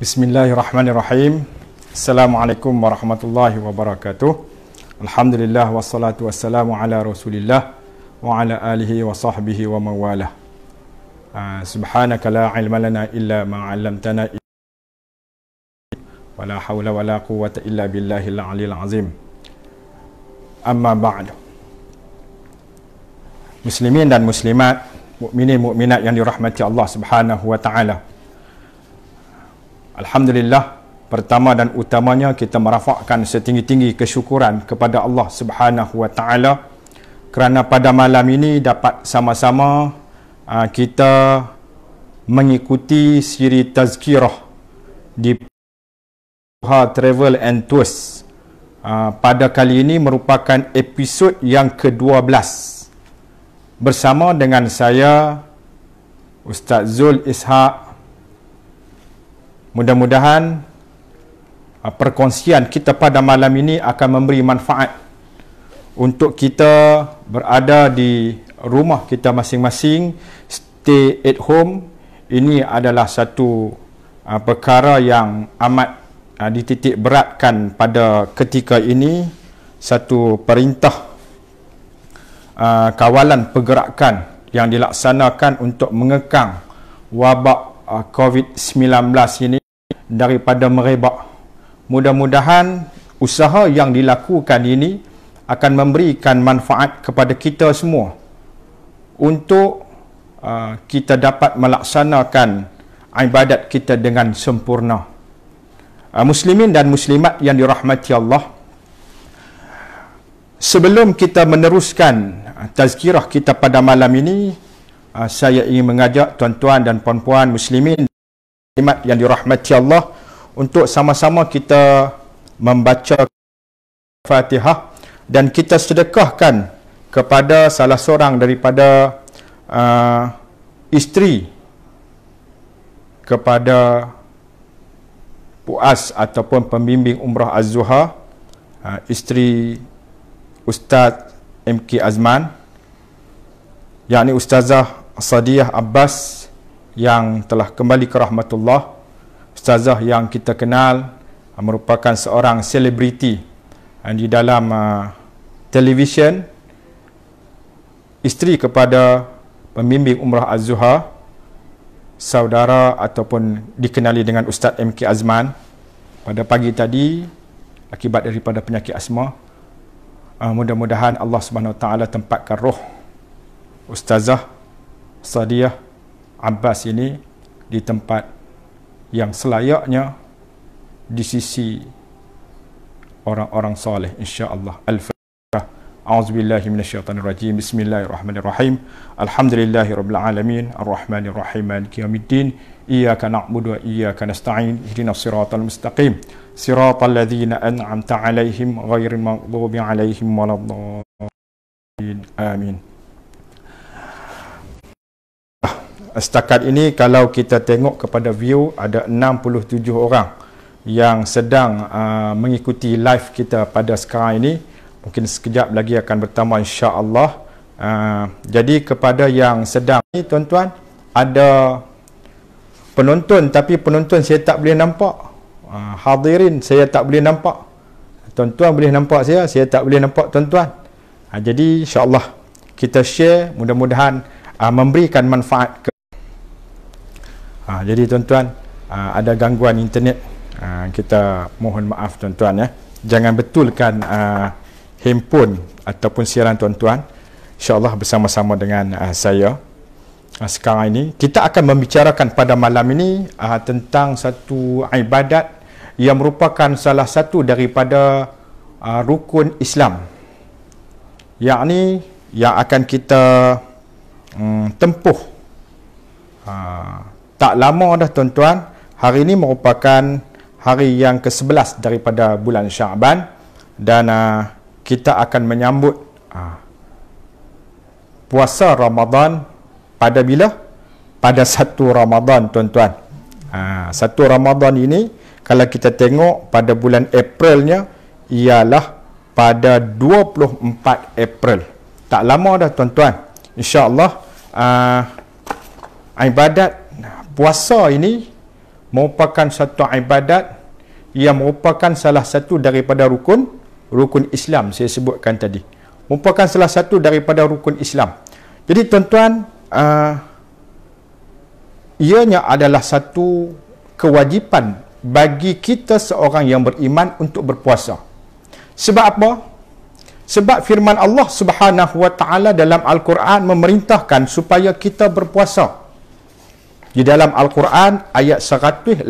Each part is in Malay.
Bismillahirrahmanirrahim. Assalamualaikum warahmatullahi wabarakatuh. Alhamdulillah wassalatu wassalamu ala Rasulillah wa ala alihi wa sahbihi wa mawalah. Subhanaka la ilma lana illa ma 'allamtana wa la hawla wa la quwwata illa billahil aliyil azim. Amma ba'd. Muslimin dan muslimat, mukminin mukminat yang dirahmati Allah Subhanahu wa taala. Alhamdulillah, pertama dan utamanya kita merafakkan setinggi-tinggi kesyukuran kepada Allah Subhanahu wa taala kerana pada malam ini dapat sama-sama kita mengikuti siri tazkirah di Travel and Tours. Pada kali ini merupakan episod yang ke-12 bersama dengan saya Ustaz Zul Ishaq. Mudah-mudahan perkongsian kita pada malam ini akan memberi manfaat untuk kita berada di rumah kita masing-masing, stay at home. Ini adalah satu perkara yang amat dititik beratkan pada ketika ini, satu perintah kawalan pergerakan yang dilaksanakan untuk mengekang wabak COVID-19 ini daripada merebak. Mudah-mudahan usaha yang dilakukan ini akan memberikan manfaat kepada kita semua untuk kita dapat melaksanakan ibadat kita dengan sempurna. Muslimin dan muslimat yang dirahmati Allah, sebelum kita meneruskan tazkirah kita pada malam ini, saya ingin mengajak tuan-tuan dan puan-puan muslimin yang dirahmati Allah untuk sama-sama kita membaca Fatihah dan kita sedekahkan kepada salah seorang daripada isteri kepada puas ataupun pembimbing Umrah Az-Zuha, isteri Ustaz MK Azman, yakni Ustazah Sadiah Abbas, yang telah kembali ke rahmatullah. Ustazah yang kita kenal merupakan seorang selebriti di dalam televisyen, isteri kepada pembimbing Umrah Az-Zuha, saudara ataupun dikenali dengan Ustaz MK Azman. Pada pagi tadi, akibat daripada penyakit asma, mudah-mudahan Allah Subhanahu Wa Taala tempatkan roh Ustazah Sadiah Abbas ini di tempat yang selayaknya di sisi orang-orang soleh, insya-Allah. Al-Fatihah. A'udzubillahi minasyaitonirrajim. Bismillahirrahmanirrahim. Alhamdulillahirabbil alamin, arrahmanirrahim, maliki yaumiddin. Iyyaka na'budu wa iyyaka nasta'in. Ihdinas siratal mustaqim. Siratal ladzina an'amta 'alaihim ghairil maghdubi 'alaihim waladdallin. Amin. Setakat ini kalau kita tengok kepada view, ada 67 orang yang sedang mengikuti live kita pada sekarang ini. Mungkin sekejap lagi akan bertambah, insya-Allah. Jadi kepada yang sedang ni, tuan-tuan, ada penonton tapi penonton saya tak boleh nampak. Hadirin saya tak boleh nampak. Tuan-tuan boleh nampak saya tak boleh nampak tuan-tuan. Jadi insya-Allah kita share, mudah-mudahan memberikan manfaat. Jadi tuan-tuan, ada gangguan internet, kita mohon maaf tuan-tuan ya. Jangan betulkan handphone ataupun siaran tuan-tuan. InsyaAllah bersama-sama dengan saya. Sekarang ini kita akan membicarakan pada malam ini tentang satu ibadat yang merupakan salah satu daripada rukun Islam, yakni yang akan kita tempuh tak lama dah tuan-tuan. Hari ini merupakan hari yang ke-11 daripada bulan Syaban, dan kita akan menyambut puasa Ramadan pada bila? Pada 1 Ramadan tuan-tuan. 1 Ramadan ini kalau kita tengok pada bulan Aprilnya ialah pada 24 April. Tak lama dah tuan-tuan. InsyaAllah ibadat puasa ini merupakan satu ibadat yang merupakan salah satu daripada rukun Islam saya sebutkan tadi. Merupakan salah satu daripada rukun Islam. Jadi tuan-tuan, ianya adalah satu kewajipan bagi kita seorang yang beriman untuk berpuasa. Sebab apa? Sebab firman Allah Subhanahu wa taala dalam Al-Quran memerintahkan supaya kita berpuasa. Di dalam Al-Quran ayat 183,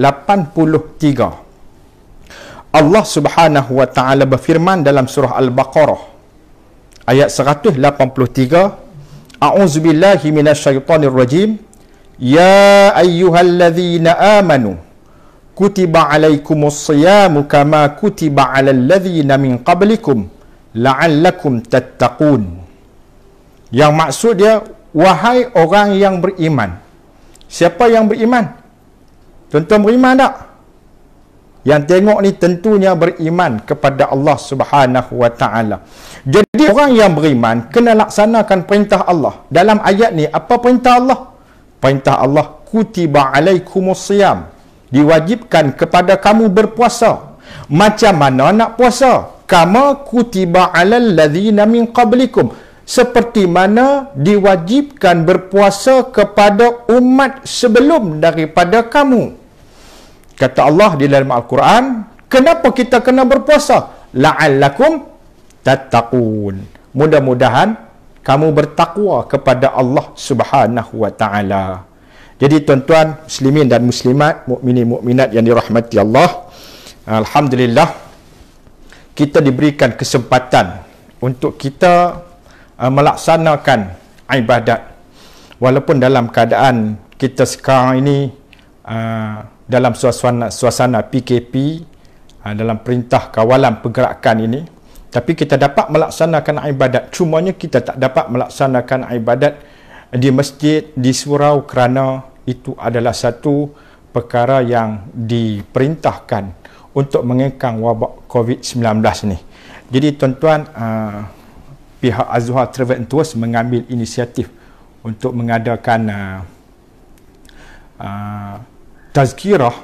Allah Subhanahu wa taala berfirman dalam surah Al-Baqarah ayat 183, A'udzubillahi minasyaitonir rajim. Ya ayyuhalladzina amanu kutiba alaikumus siyamu kama kutiba alal ladzina min qablikum la'allakum tattaqun. Yang maksud dia, wahai orang yang beriman. Siapa yang beriman? Tuan-tuan beriman tak? Yang tengok ni tentunya beriman kepada Allah Subhanahu wa taala. Jadi orang yang beriman kena laksanakan perintah Allah. Dalam ayat ni apa perintah Allah? Perintah Allah, kutiba alaikumus siyam. Diwajibkan kepada kamu berpuasa. Macam mana nak puasa? Kama kutiba alal ladzina min qablikum. Seperti mana diwajibkan berpuasa kepada umat sebelum daripada kamu. Kata Allah di dalam Al-Quran, kenapa kita kena berpuasa? La'allakum tattaqun. Mudah-mudahan kamu bertakwa kepada Allah Subhanahu wa taala. Jadi tuan-tuan muslimin dan muslimat, mukminin mukminat yang dirahmati Allah, alhamdulillah kita diberikan kesempatan untuk kita melaksanakan ibadat walaupun dalam keadaan kita sekarang ini dalam suasana PKP, dalam perintah kawalan pergerakan ini, tapi kita dapat melaksanakan ibadat. Cumanya kita tak dapat melaksanakan ibadat di masjid, di surau, kerana itu adalah satu perkara yang diperintahkan untuk mengekang wabak COVID-19 ni. Jadi tuan-tuan, pihak Azhar Travel and Tours mengambil inisiatif untuk mengadakan tazkirah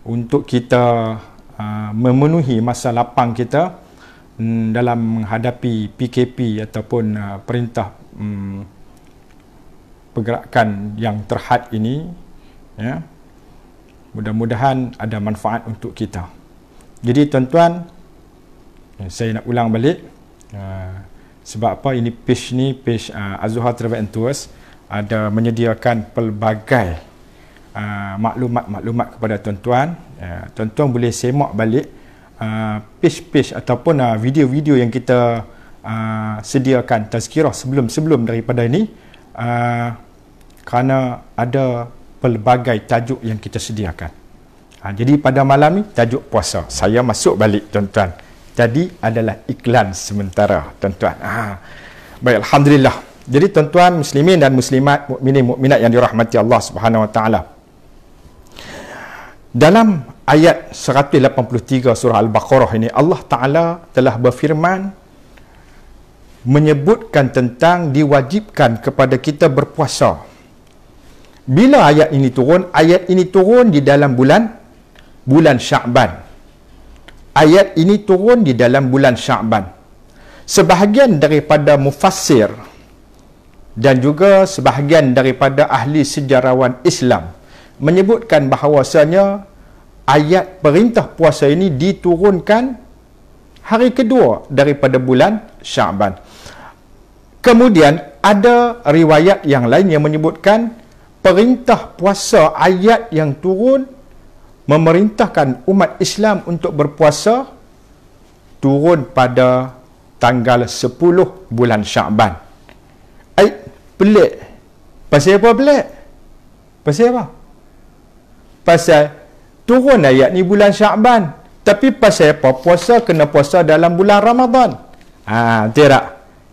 untuk kita memenuhi masa lapang kita dalam menghadapi PKP ataupun perintah pergerakan yang terhad ini, ya. Mudah-mudahan ada manfaat untuk kita. Jadi tuan-tuan, saya nak ulang balik, sebab apa ini page Azhar Travel and Tours ada menyediakan pelbagai maklumat-maklumat kepada tuan-tuan. Tuan-tuan boleh semak balik page-page ataupun video-video yang kita sediakan tazkirah sebelum daripada ini, kerana ada pelbagai tajuk yang kita sediakan. Jadi pada malam ni tajuk puasa. Saya masuk balik tuan-tuan. Tadi adalah iklan sementara tuan-tuan. Baik, alhamdulillah. Jadi tuan-tuan muslimin dan muslimat, mukminin mukminat yang dirahmati Allah Subhanahu wa taala. Dalam ayat 183 surah Al-Baqarah ini, Allah Taala telah berfirman menyebutkan tentang diwajibkan kepada kita berpuasa. Bila ayat ini turun? Ayat ini turun di dalam bulan Sya'ban. Ayat ini turun di dalam bulan Sya'ban. Sebahagian daripada mufassir dan juga sebahagian daripada ahli sejarawan Islam menyebutkan bahawasanya ayat perintah puasa ini diturunkan hari kedua daripada bulan Sya'ban. Kemudian ada riwayat yang lain yang menyebutkan perintah puasa, ayat yang turun memerintahkan umat Islam untuk berpuasa turun pada tanggal 10 bulan Sya'ban. Pelik. Pasal apa pelik? Pasal apa? Pasal turun ayat ni bulan Sya'ban, tapi pasal apa puasa kena puasa dalam bulan Ramadan? Betul tak?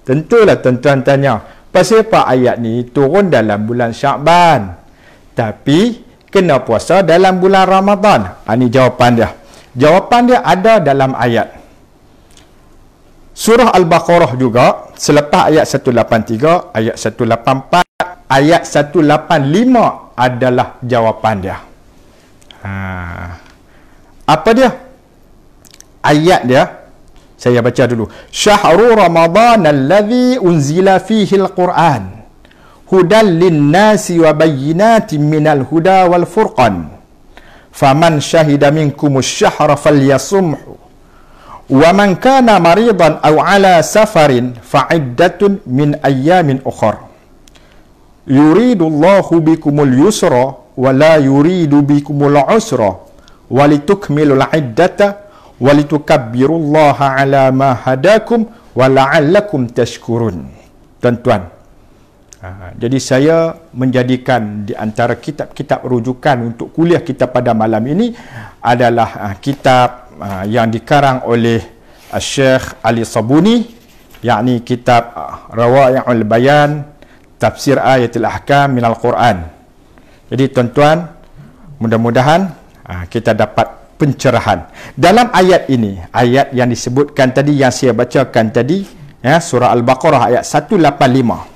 Tentulah tuan-tuan tanya, pasal apa ayat ni turun dalam bulan Sya'ban tapi kena puasa dalam bulan Ramadan? Ini jawapan dia. Jawapan dia ada dalam ayat surah Al-Baqarah juga, selepas ayat 183, ayat 184, ayat 185 adalah jawapan dia. Apa dia? Ayat dia saya baca dulu. Syahrul Ramadan alladzi unzila fihi al-Quran hudan lin-nasi wa bayyinatin minal huda wal furqan. Faman syahida minkumus syahra falyasumhu. Wa man kana maridan aw ala safarin fa'iddatun min ayyamin ukhra. Yuridullahu bikumul yusra wa la yuridu bikumul usra walitukmilul iddata walitukabbirullaha ala ma hadakum wa la'allakum tashkurun. Tuan-tuan, jadi saya menjadikan di antara kitab-kitab rujukan untuk kuliah kita pada malam ini adalah kitab yang dikarang oleh Syekh Ali Sabuni, yakni kitab Rawai'ul Bayan Tafsir Ayatul Ahkam minal Quran. Jadi tuan-tuan, mudah-mudahan kita dapat pencerahan dalam ayat ini. Ayat yang disebutkan tadi, yang saya bacakan tadi, ya, surah Al-Baqarah ayat 185.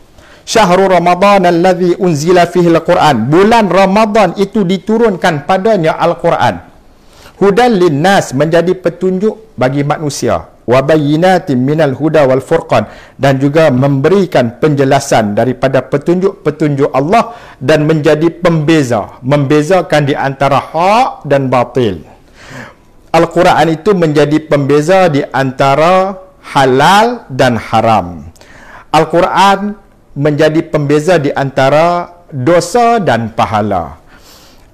Syahrul Ramadan alladzi unzila fihi al-Quran. Bulan Ramadan itu diturunkan padanya Al-Quran. Hudan linnas, menjadi petunjuk bagi manusia. Wa bayyinatin minal huda wal furqan, dan juga memberikan penjelasan daripada petunjuk-petunjuk Allah dan menjadi pembeza, membezakan di antara hak dan batil. Al-Quran itu menjadi pembeza di antara halal dan haram. Al-Quran menjadi pembeza di antara dosa dan pahala,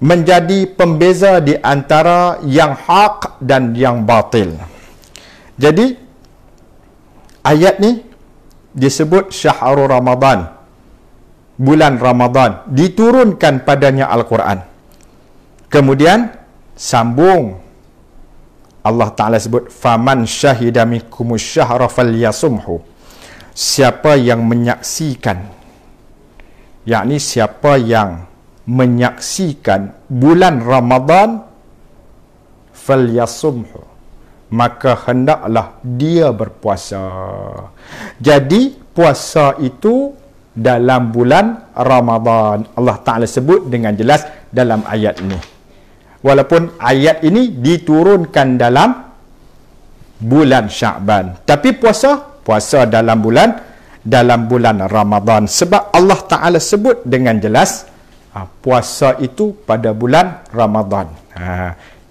menjadi pembeza di antara yang hak dan yang batil. Jadi ayat ni disebut Syahrul Ramadan, bulan Ramadan, diturunkan padanya Al-Quran. Kemudian sambung Allah Ta'ala sebut faman syahida minkumus syahra falyasumhu. Siapa yang menyaksikan, yakni siapa yang menyaksikan bulan Ramadan, falyasumhu, maka hendaklah dia berpuasa. Jadi puasa itu dalam bulan Ramadan. Allah Ta'ala sebut dengan jelas dalam ayat ini. Walaupun ayat ini diturunkan dalam bulan Sya'ban, tapi puasa dalam bulan Ramadan, sebab Allah Ta'ala sebut dengan jelas puasa itu pada bulan Ramadan.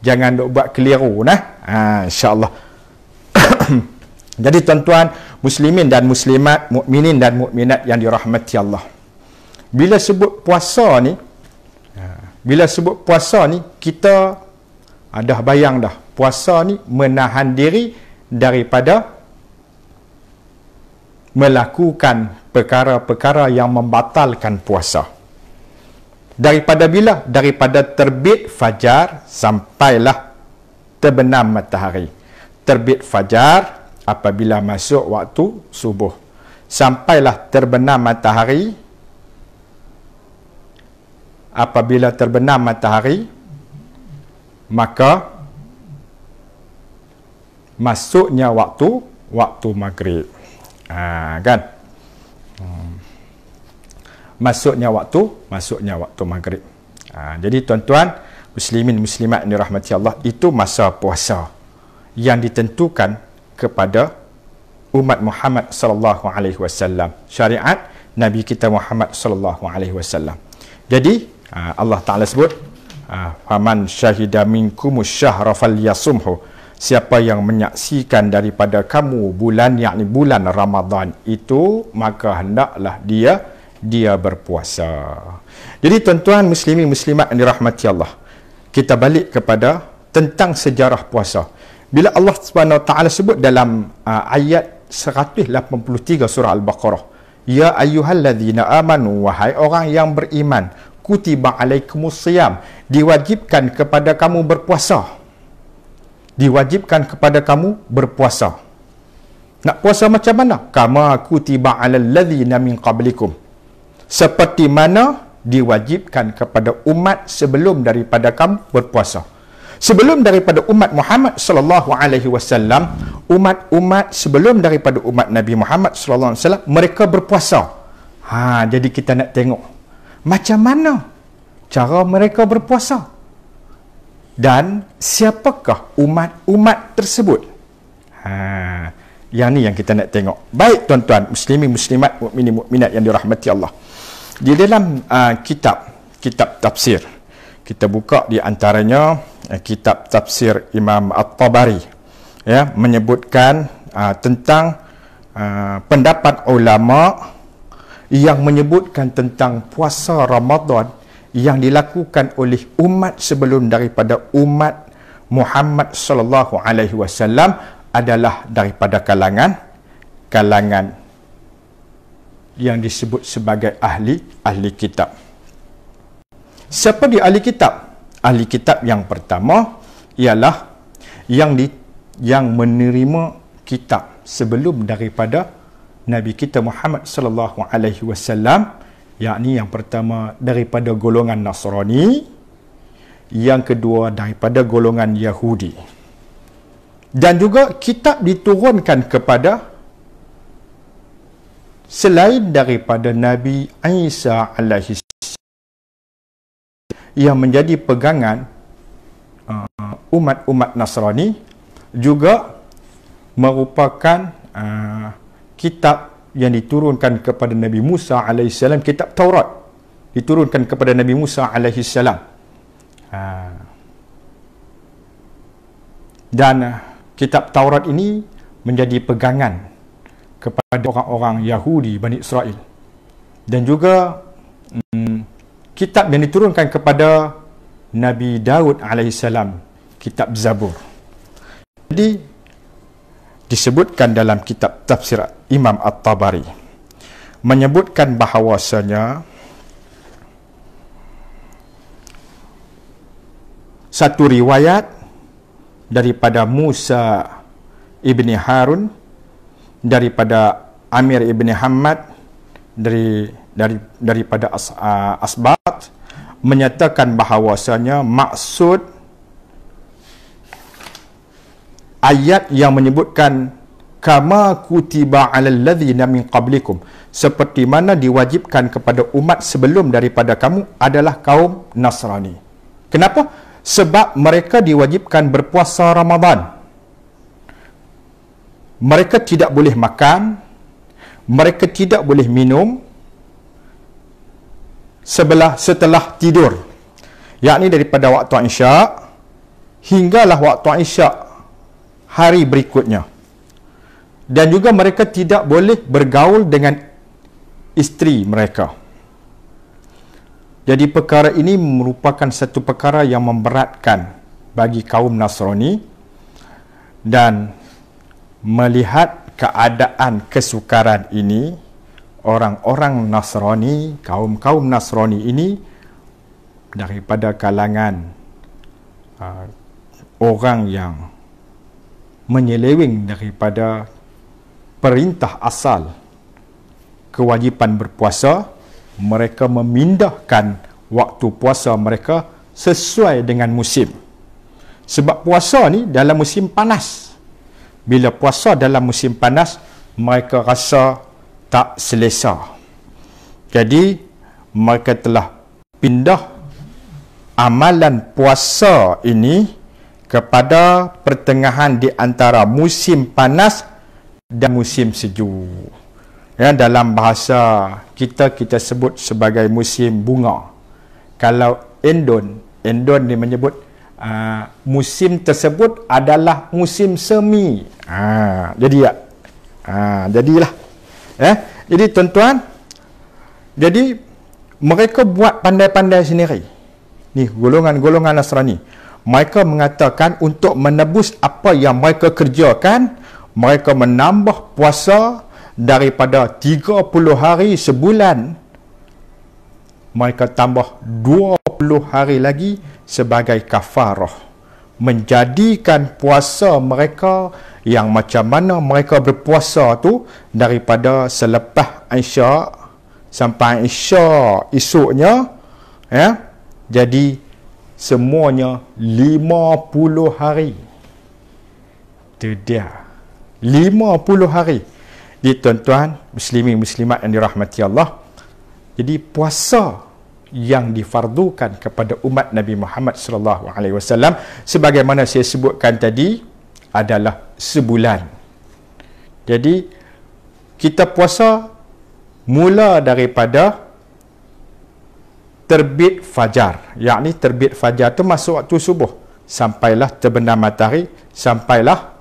Jangan duk buat keliru nah. InsyaAllah. Jadi tuan-tuan muslimin dan muslimat, mukminin dan mukminat yang dirahmati Allah, bila sebut puasa ni, kita dah bayang dah, puasa ni menahan diri daripada melakukan perkara-perkara yang membatalkan puasa. Daripada bila? Daripada terbit fajar sampailah terbenam matahari. Terbit fajar apabila masuk waktu subuh, sampailah terbenam matahari. Apabila terbenam matahari, maka masuknya waktu maghrib. Kan? Masuknya waktu maghrib. Jadi tuan-tuan muslimin muslimat yang dirahmati Allah, itu masa puasa yang ditentukan kepada umat Muhammad sallallahu alaihi wasallam, syariat Nabi kita Muhammad sallallahu alaihi wasallam. Jadi Allah Ta'ala sebut faman syahida minkumus syahra falyasumhu. Siapa yang menyaksikan daripada kamu bulan, yakni bulan Ramadan itu, maka hendaklah dia berpuasa. Jadi tuan-tuan muslimin muslimat yang dirahmati Allah, kita balik kepada tentang sejarah puasa. Bila Allah Subhanahu Wa Taala sebut dalam ayat 183 surah Al-Baqarah, ya ayyuhalladzina amanu, wahai orang yang beriman, kutiba alaikumusiyam, diwajibkan kepada kamu berpuasa. Diwajibkan kepada kamu berpuasa. Nak puasa macam mana? Kama kutiba alal ladzina min qablikum, seperti mana diwajibkan kepada umat sebelum daripada kamu berpuasa. Sebelum daripada umat Muhammad sallallahu alaihi wasallam, umat-umat sebelum daripada umat Nabi Muhammad sallallahu alaihi wasallam, mereka berpuasa. Jadi kita nak tengok macam mana cara mereka berpuasa. Dan siapakah umat-umat tersebut? Yang ni yang kita nak tengok. Baik tuan-tuan, muslimin, muslimat, mukminin, mukminat yang dirahmati Allah. Di dalam kitab tafsir, kita buka di antaranya kitab tafsir Imam At-Tabari, ya, menyebutkan tentang pendapat ulama yang menyebutkan tentang puasa Ramadan yang dilakukan oleh umat sebelum daripada umat Muhammad sallallahu alaihi wasallam adalah daripada kalangan yang disebut sebagai ahli kitab. Siapa di ahli kitab? Ahli kitab yang pertama ialah yang menerima kitab sebelum daripada Nabi kita Muhammad sallallahu alaihi wasallam, yakni yang pertama daripada golongan Nasrani, yang kedua daripada golongan Yahudi. Dan juga kitab diturunkan kepada selain daripada Nabi Isa alaihi yang menjadi pegangan umat-umat Nasrani, juga merupakan kitab yang diturunkan kepada Nabi Musa alaihissalam, kitab Taurat diturunkan kepada Nabi Musa alaihissalam. Dan kitab Taurat ini menjadi pegangan kepada orang-orang Yahudi Bani Israel. Dan juga kitab yang diturunkan kepada Nabi Daud alaihissalam, kitab Zabur. Jadi disebutkan dalam kitab tafsir Imam At-Tabari, menyebutkan bahawasanya satu riwayat daripada Musa ibni Harun, daripada Amir ibni Hamad, daripada Asbat, menyatakan bahawasanya maksud ayat yang menyebutkan kama kutiba alal ladzina min qablikum, seperti mana diwajibkan kepada umat sebelum daripada kamu, adalah kaum Nasrani. Kenapa? Sebab mereka diwajibkan berpuasa Ramadan. Mereka tidak boleh makan, mereka tidak boleh minum setelah tidur, yakni daripada waktu Isyak hinggalah waktu Isyak hari berikutnya. Dan juga mereka tidak boleh bergaul dengan isteri mereka. Jadi perkara ini merupakan satu perkara yang memberatkan bagi kaum Nasrani. Dan melihat keadaan kesukaran ini, orang-orang Nasrani, kaum Nasrani ini daripada kalangan orang yang menyeleweng daripada perintah asal kewajipan berpuasa, mereka memindahkan waktu puasa mereka sesuai dengan musim. Sebab puasa ni dalam musim panas. Bila puasa dalam musim panas, mereka rasa tak selesa. Jadi mereka telah pindah amalan puasa ini kepada pertengahan di antara musim panas dan musim sejuk. Ya, dalam bahasa kita sebut sebagai musim bunga. Kalau Indon dia menyebut musim tersebut adalah musim semi. Jadilah. Jadi tuan-tuan, jadi mereka buat pandai-pandai sendiri. Ni golongan-golongan Nasrani. Mereka mengatakan untuk menebus apa yang mereka kerjakan, mereka menambah puasa daripada 30 hari sebulan, mereka tambah 20 hari lagi sebagai kafarah, menjadikan puasa mereka yang macam mana mereka berpuasa tu daripada selepas Isyak sampai Isyak esoknya, ya, jadi semuanya 50 hari. Itu dia, 50 hari. Jadi tuan-tuan, muslimin muslimat yang dirahmati Allah, jadi puasa yang difardukan kepada umat Nabi Muhammad sallallahu alaihi wasallam sebagaimana saya sebutkan tadi adalah sebulan. Jadi kita puasa mula daripada terbit fajar, yakni terbit fajar tu masuk waktu subuh sampailah terbenam matahari, sampailah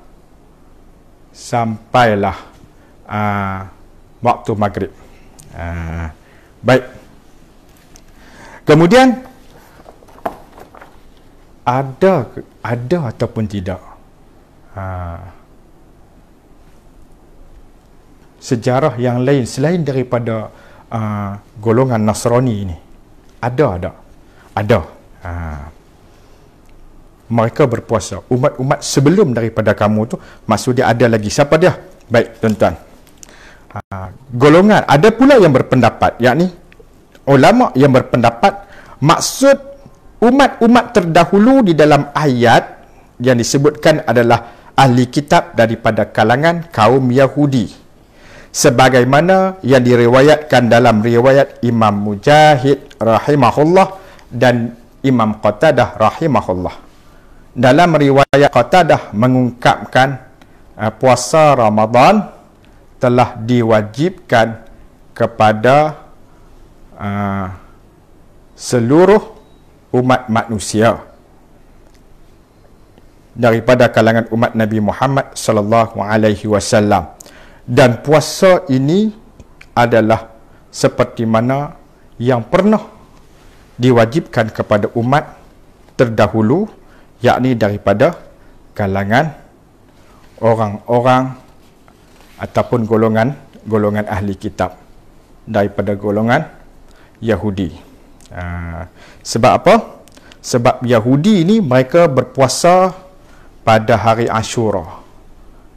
waktu maghrib. Baik. Kemudian ada ataupun tidak sejarah yang lain selain daripada golongan Nasrani ini? Ada. Mereka berpuasa. Umat-umat sebelum daripada kamu tu, maksud dia ada lagi. Siapa dia? Baik, tuan-tuan. Golongan, ada pula yang berpendapat, yakni ulama yang berpendapat maksud umat-umat terdahulu di dalam ayat yang disebutkan adalah ahli kitab daripada kalangan kaum Yahudi, sebagaimana yang diriwayatkan dalam riwayat Imam Mujahid rahimahullah dan Imam Qatadah rahimahullah. Dalam riwayat Qatadah mengungkapkan puasa Ramadan telah diwajibkan kepada seluruh umat manusia daripada kalangan umat Nabi Muhammad sallallahu alaihi wasallam. Dan puasa ini adalah seperti mana yang pernah diwajibkan kepada umat terdahulu, yakni daripada kalangan orang-orang ataupun golongan ahli kitab daripada golongan Yahudi. Sebab apa? Sebab Yahudi ini mereka berpuasa pada hari Ashura.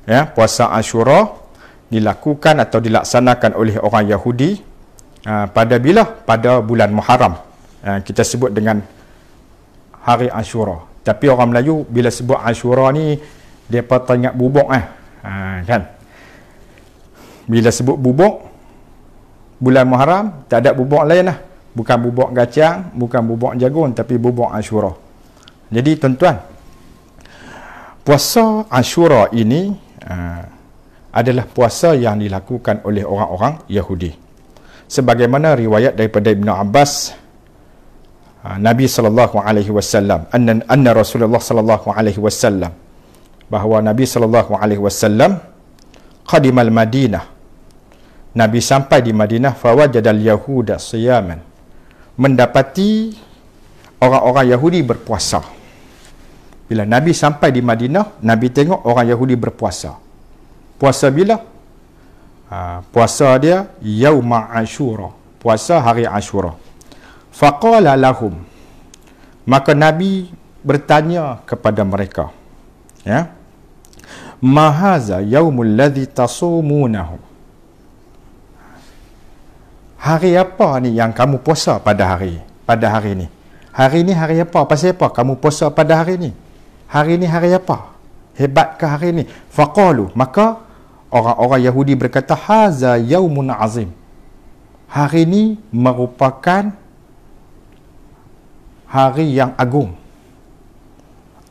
Ya, puasa Ashura dilakukan atau dilaksanakan oleh orang Yahudi pada bila? Pada bulan Muharram. Kita sebut dengan hari Ashura. Tapi orang Melayu bila sebut Ashura ni depa teringat bubuk kan. Bila sebut bubuk bulan Muharram, tak ada bubuk lain lah. Bukan bubuk kacang, bukan bubuk jagung, tapi bubuk Ashura. Jadi tuan-tuan, puasa Ashura ini adalah puasa yang dilakukan oleh orang-orang Yahudi. Sebagaimana riwayat daripada Ibn Abbas, Nabi sallallahu alaihi wasallam, anna Rasulullah sallallahu alaihi wasallam, bahawa Nabi sallallahu alaihi wasallam qadimal Madinah, Nabi sampai di Madinah, fawajadal yahuda siyaman, mendapati orang-orang Yahudi berpuasa. Bila Nabi sampai di Madinah, Nabi tengok orang Yahudi berpuasa. Puasa bila? Puasa dia yauma Ashura, puasa hari Ashura. Faqala lahum, maka Nabi bertanya kepada mereka, ya, ma haza yaumul ladzi tasumunahu, hari apa ni yang kamu puasa pada hari ni? Hari ni hari apa? Pasal apa kamu puasa pada hari ni? Hari ni hari apa? Hebatkah hari ni? Faqalu, maka orang-orang Yahudi berkata, haza yaumun azim, hari ni merupakan hari yang agung.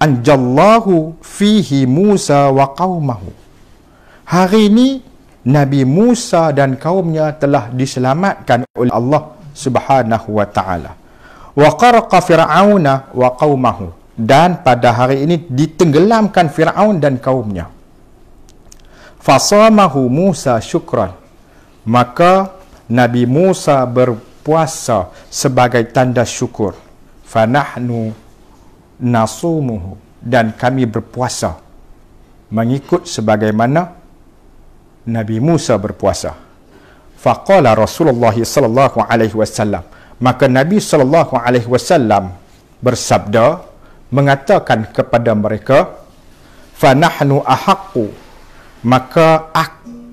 Anjallahu fihi Musa wa qaumahu, hari ni Nabi Musa dan kaumnya telah diselamatkan oleh Allah Subhanahu wa taala. Wa qarqa fir'auna wa qaumahu, dan pada hari ini ditenggelamkan Firaun dan kaumnya. Fasamahu Musa syukran, maka Nabi Musa berpuasa sebagai tanda syukur. Fanahnu nasumuhu, dan kami berpuasa mengikut sebagaimana Nabi Musa berpuasa. Faqala Rasulullah sallallahu alaihi wasallam, maka Nabi sallallahu alaihi wasallam bersabda, mengatakan kepada mereka, fanahnu ahaqqu, maka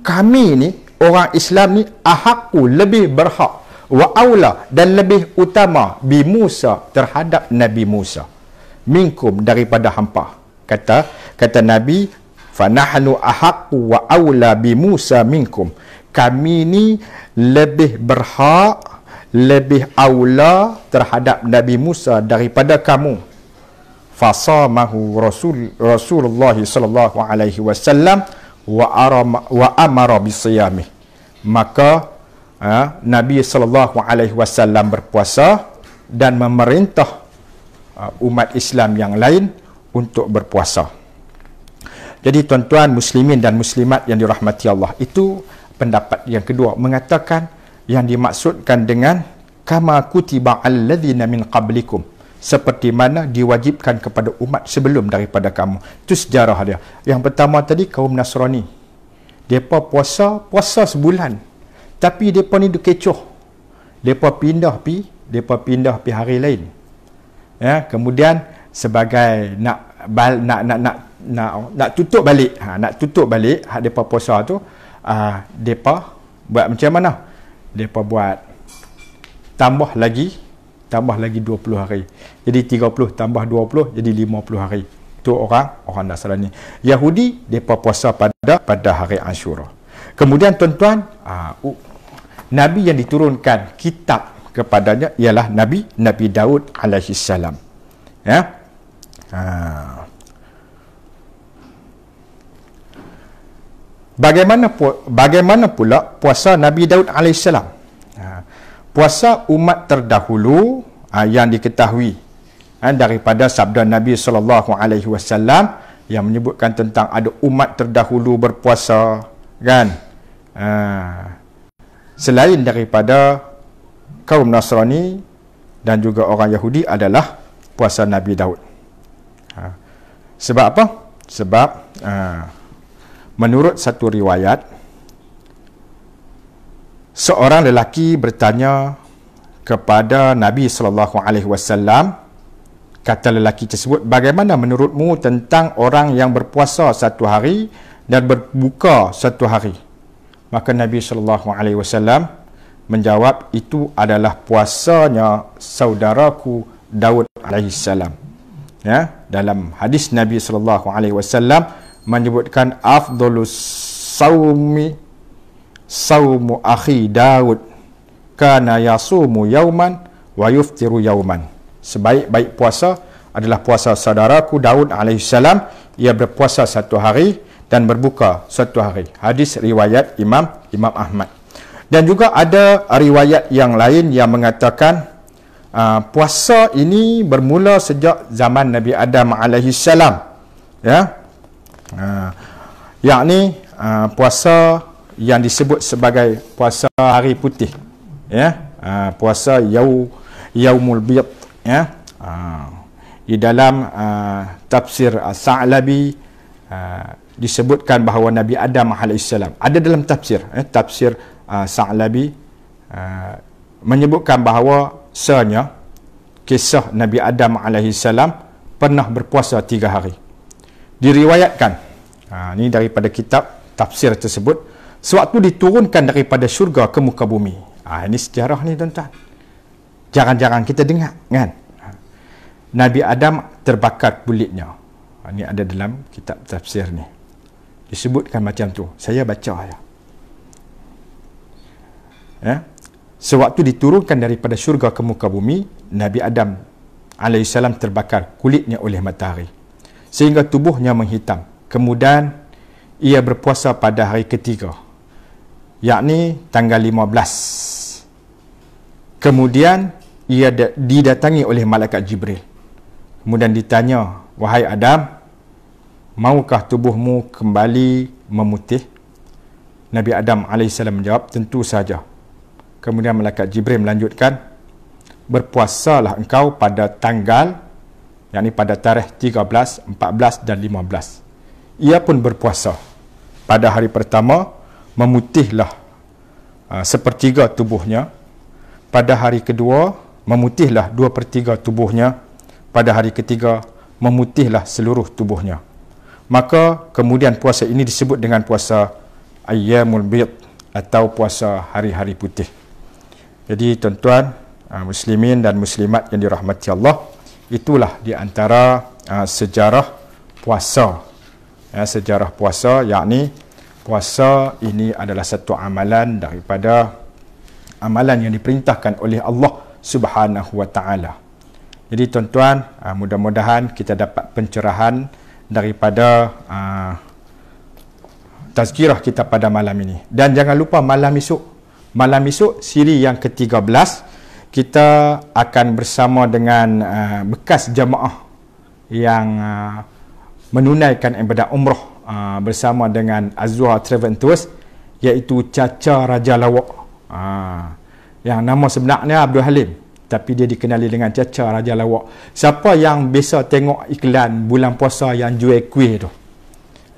kami ni orang Islam ni ahaqqu, lebih berhak, wa aula, dan lebih utama, bi Musa, terhadap Nabi Musa, minkum, daripada hampa. Kata Nabi, fanahnu ahaqqu wa aula bi Musa minkum, kami ni lebih berhak, lebih aula terhadap Nabi Musa daripada kamu. Fasamahu Rasulullah sallallahu alaihi wasallam wa amara bisiyamih. Maka Nabi sallallahu alaihi wasallam berpuasa dan memerintah umat Islam yang lain untuk berpuasa. Jadi tuan-tuan muslimin dan muslimat yang dirahmati Allah, itu pendapat yang kedua, mengatakan yang dimaksudkan dengan kama kutiba alladzina min qablikum, seperti mana diwajibkan kepada umat sebelum daripada kamu. Itu sejarah dia. Yang pertama tadi kaum Nasrani, depa puasa sebulan, tapi depa ni kecoh, depa pindah pi hari lain. Ya, kemudian sebagai nak tutup balik, nak tutup balik hak depa puasa tu, depa buat macam mana? Depa buat tambah lagi 20 hari. Jadi 30 tambah 20 jadi 50 hari. Itu orang Nasrani. Yahudi depa puasa pada hari Ashura. Kemudian tuan-tuan, nabi yang diturunkan kitab kepadanya ialah Nabi Daud alaihi salam. Ya. Bagaimana pula puasa Nabi Daud AS? Puasa umat terdahulu yang diketahui daripada sabda Nabi SAW yang menyebutkan tentang ada umat terdahulu berpuasa, kan? Selain daripada kaum Nasrani dan juga orang Yahudi adalah puasa Nabi Daud. Sebab apa? Sebab menurut satu riwayat, seorang lelaki bertanya kepada Nabi SAW, kata lelaki tersebut, bagaimana menurutmu tentang orang yang berpuasa satu hari dan berbuka satu hari? Maka Nabi SAW menjawab, itu adalah puasanya saudaraku Daud alaihissalam. Ya, dalam hadis Nabi SAW menyebutkan afdalus saumu akhi Daud kana yasumu yauman wa yuftiru yauman. Sebaik-baik puasa adalah puasa saudaraku Daud alaihissalam. Ia berpuasa satu hari dan berbuka satu hari. Hadis riwayat Imam Ahmad. Dan juga ada riwayat yang lain yang mengatakan puasa ini bermula sejak zaman Nabi Adam alaihissalam. Ya. Yakni puasa yang disebut sebagai puasa hari putih, ya, puasa yaumul bid, ya. Di dalam tafsir Sa'labi disebutkan bahawa Nabi Adam alaihissalam, ada dalam tafsir Sa'labi menyebutkan bahawa sebenarnya kisah Nabi Adam alaihissalam pernah berpuasa 3 hari. Diriwayatkan, ini daripada kitab tafsir tersebut, sewaktu diturunkan daripada syurga ke muka bumi. Ini sejarah ni tuan-tuan, jarang-jarang kita dengar, kan? Nabi Adam terbakar kulitnya. Ini ada dalam kitab tafsir ni, disebutkan macam tu. Saya baca ya. Sewaktu diturunkan daripada syurga ke muka bumi, Nabi Adam alaihissalam terbakar kulitnya oleh matahari sehingga tubuhnya menghitam. Kemudian ia berpuasa pada hari ketiga, yakni tanggal 15. Kemudian ia didatangi oleh malaikat Jibril. Kemudian ditanya, wahai Adam, maukah tubuhmu kembali memutih? Nabi Adam AS menjawab, tentu saja. Kemudian malaikat Jibril melanjutkan, berpuasalah engkau pada tanggal, yakni pada tarikh 13, 14 dan 15. Ia pun berpuasa. Pada hari pertama, memutihlah sepertiga tubuhnya. Pada hari kedua, memutihlah 2/3 tubuhnya. Pada hari ketiga, memutihlah seluruh tubuhnya. Maka kemudian puasa ini disebut dengan puasa ayyamul bid atau puasa hari-hari putih. Jadi tuan-tuan muslimin dan muslimat yang dirahmati Allah, itulah di antara sejarah puasa. Sejarah puasa, yakni puasa ini adalah satu amalan daripada amalan yang diperintahkan oleh Allah Subhanahu wa taala. Jadi tuan-tuan, mudah-mudahan kita dapat pencerahan daripada tazkirah kita pada malam ini. Dan jangan lupa malam esok siri yang ke-13 kita akan bersama dengan bekas jamaah yang menunaikan ibadah umrah bersama dengan Azwar Travel Tours, iaitu Caca Raja Lawak. Yang nama sebenarnya Abdul Halim, tapi dia dikenali dengan Caca Raja Lawak. Siapa yang biasa tengok iklan bulan puasa yang jual kuih tu,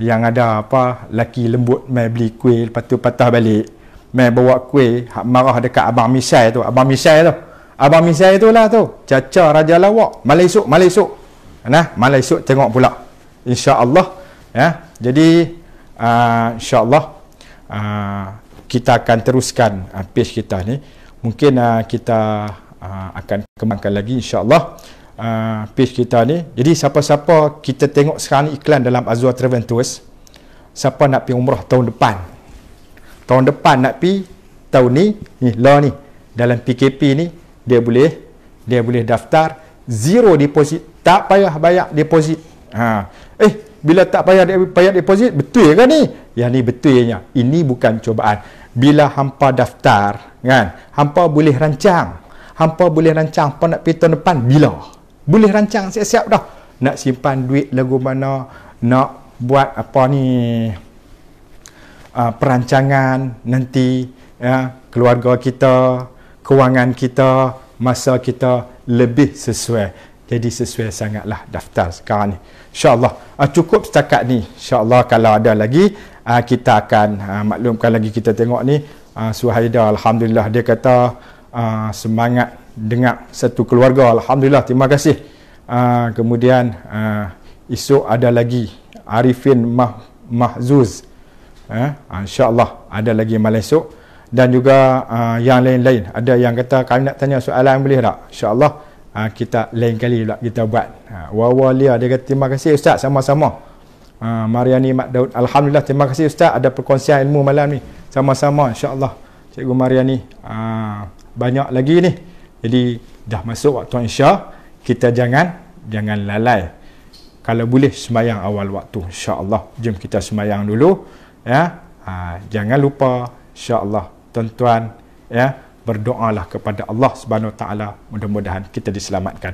yang ada apa, laki lembut mai beli kuih, lepas tu patah balik mai bawa kuih, marah dekat Abang Misai tu. Abang Misai tu lah tu Caca Raja Lawak. Malam esok malam esok tengok pula, insya-Allah ya. Jadi insya-Allah kita akan teruskan page kita ni. Mungkin kita akan kembangkan lagi insya-Allah page kita ni. Jadi siapa-siapa kita tengok sekarang ni iklan dalam Azwar Travel Tours, siapa nak pergi umrah tahun depan nak pergi tahun ni dalam PKP ni, dia boleh daftar zero deposit, tak payah bayar deposit. Bila tak payah deposit, betul ke ni? Yang ni betulnya. Ini bukan cubaan. Bila hampa daftar kan, hampa boleh rancang hampa nak pergi tahun depan bila boleh rancang siap-siap dah, nak simpan duit lagu mana, nak buat apa ni, perancangan nanti ya, keluarga kita, kewangan kita, masa kita lebih sesuai. Jadi sesuai sangatlah daftar sekarang ni, insya-Allah. Cukup setakat ni, insya-Allah. Kalau ada lagi kita akan maklumkan lagi. Kita tengok ni Suhaida, alhamdulillah, dia kata semangat dengar satu keluarga, alhamdulillah, terima kasih. Kemudian esok ada lagi Arifin Mahzuz, insya-Allah ada lagi malam esok. Dan juga yang lain-lain, ada yang kata kami nak tanya soalan, boleh tak? Insya-Allah kita lain kali pula kita buat. Wawalia dia kata terima kasih Ustaz, sama-sama. Mariani Mak Daud, alhamdulillah, terima kasih Ustaz, ada perkongsian ilmu malam ni, sama-sama insya-Allah. Cikgu Mariani, banyak lagi ni. Jadi dah masuk waktu Isya, kita jangan lalai. Kalau boleh sembahyang awal waktu, insya-Allah. Jom kita sembahyang dulu ya. Jangan lupa insya-Allah tuan-tuan ya, berdoalah kepada Allah Subhanahu Wa Taala, mudah-mudahan kita diselamatkan.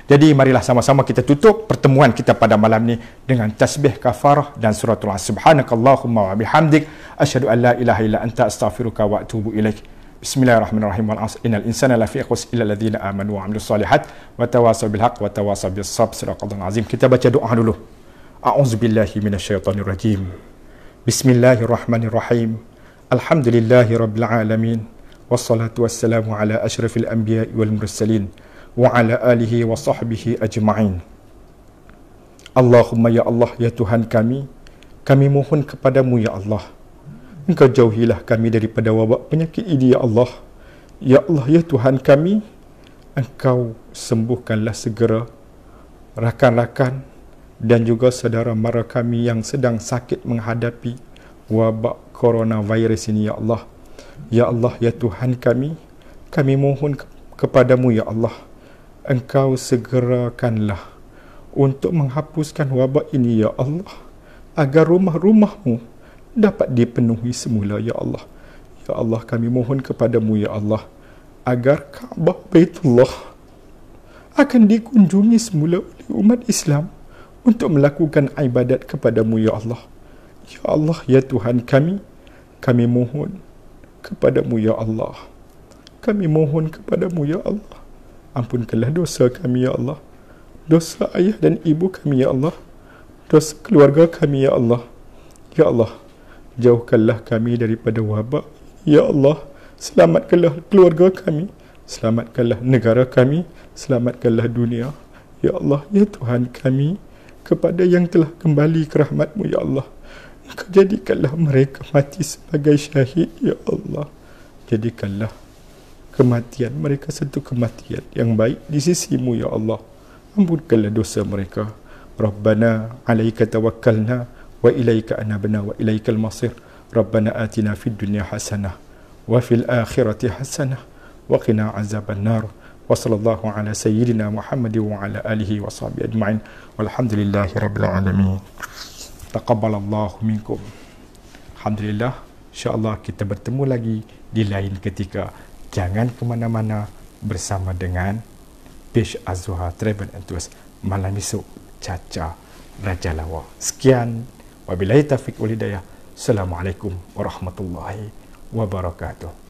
Jadi marilah sama-sama kita tutup pertemuan kita pada malam ni dengan tasbih kafarah dan suratul As. Subhanakallahumma wa bihamdik, asyhadu an la ilaha illa anta, astaghfiruka wa atubu ilaik. Bismillahirrahmanirrahim. Wal 'asr innal insana lafi khusr illa alladziina aamanu wa 'amilus shalihat wa tawassaw bil haqq wa tawassaw bis sabr. Shadaqallahul azim. Kita baca doa dulu. A'udzubillahi minasyaitonir rajim. Bismillahirrahmanirrahim. Alhamdulillahi rabbil alamin. Wassalatu wassalamu ala asyrafil anbiya'i wal mursalin wa ala alihi wa sahbihi ajma'in. Allahumma ya Allah, ya Tuhan kami mohon kepadamu ya Allah, Engkau jauhilah kami daripada wabak penyakit ini ya Allah. Ya Allah, ya Tuhan kami, Engkau sembuhkanlah segera rakan-rakan dan juga saudara mara kami yang sedang sakit menghadapi wabak coronavirus ini ya Allah. Ya Allah, ya Tuhan kami mohon kepadamu ya Allah, Engkau segerakanlah untuk menghapuskan wabak ini ya Allah, agar rumah-rumahmu dapat dipenuhi semula ya Allah. Ya Allah, kami mohon kepadamu ya Allah, agar Kaabah Baitullah akan dikunjungi semula oleh umat Islam untuk melakukan ibadat kepadamu ya Allah. Ya Allah, ya Tuhan kami mohon kepadamu ya Allah, kami mohon kepadamu ya Allah, ampunkanlah dosa kami ya Allah, dosa ayah dan ibu kami ya Allah, dosa keluarga kami ya Allah. Ya Allah, jauhkanlah kami daripada wabak ya Allah, selamatkanlah keluarga kami, selamatkanlah negara kami, selamatkanlah dunia. Ya Allah, ya Tuhan kami, kepada yang telah kembali ke rahmat-Mu ya Allah, Engkau jadikanlah mereka mati sebagai syahid ya Allah. Jadikanlah kematian mereka satu kematian yang baik di sisi-Mu ya Allah. Ampunkanlah dosa mereka. Rabbana alaika tawakkalna wa ilaika anabna wa ilaikal masir. Rabbana atina fid dunya hasanah wa fil akhirati hasanah wa qina azaban nar. Wa sallallahu ala sayyidina Muhammad wa ala alihi wa sahbihi ajma'in. Walhamdulillahi rabbil alamin. Taqabbalallahu minkum. Alhamdulillah. InsyaAllah kita bertemu lagi di lain ketika. Jangan ke mana-mana, bersama dengan page Az-Zuhar Travel and Tours malam esok Caca Raja Lawa. Sekian, wabillahi taufiq wal hidayah. Assalamualaikum warahmatullahi wabarakatuh.